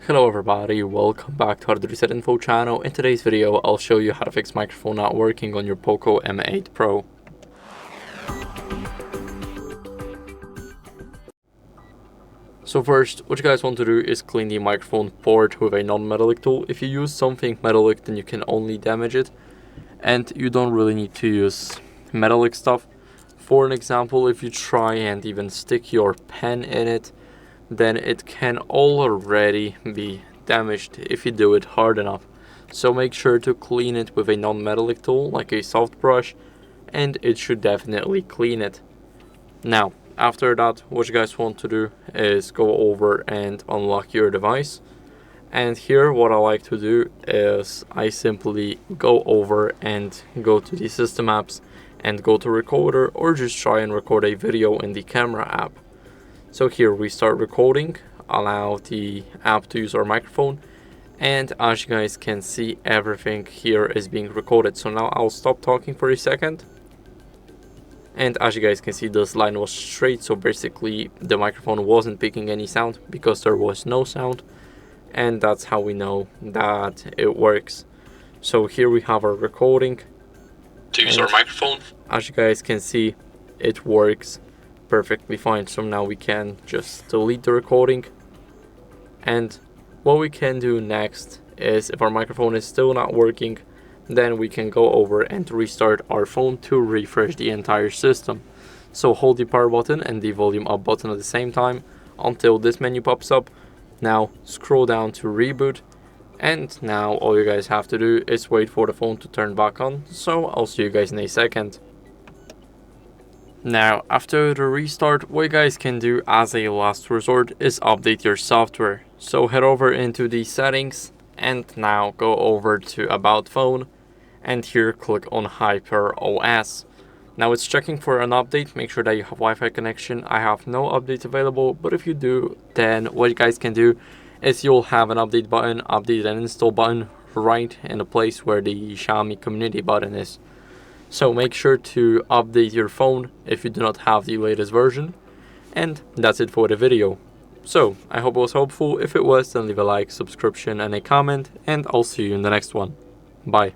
Hello everybody, welcome back to HardReset.Info channel. In today's video, I'll show you how to fix microphone not working on your POCO M8 Pro. So first, what you guys want to do is clean the microphone port with a non-metallic tool. If you use something metallic, then you can only damage it, and you don't really need to use metallic stuff. For an example, if you try and even stick your pen in it, then it can already be damaged if you do it hard enough. So make sure to clean it with a non-metallic tool like a soft brush, and it should definitely clean it. Now, after that, what you guys want to do is go over and unlock your device. And here what I like to do is I simply go over and go to the system apps and go to recorder, or just try and record a video in the camera app. So here we start recording, allow the app to use our microphone, and as you guys can see, everything here is being recorded. So now I'll stop talking for a second, and as you guys can see, this line was straight, so basically the microphone wasn't picking any sound because there was no sound, and that's how we know that it works. So here we have our recording to use our microphone. As you guys can see, it works perfectly fine. So now we can just delete the recording, and what we can do next is, if our microphone is still not working, then we can go over and restart our phone to refresh the entire system. So hold the power button and the volume up button at the same time until this menu pops up. Now scroll down to reboot, and now all you guys have to do is wait for the phone to turn back on. So I'll see you guys in a second. Now, after the restart, what you guys can do as a last resort is update your software. So head over into the settings, and now go over to about phone, and here click on HyperOS. Now it's checking for an update. Make sure that you have Wi-Fi connection. I have no updates available, but if you do, then what you guys can do is you'll have an update button, update and install button right in the place where the Xiaomi community button is. So make sure to update your phone if you do not have the latest version. And that's it for the video. So I hope it was helpful. If it was, then leave a like, subscription and a comment, and I'll see you in the next one. Bye.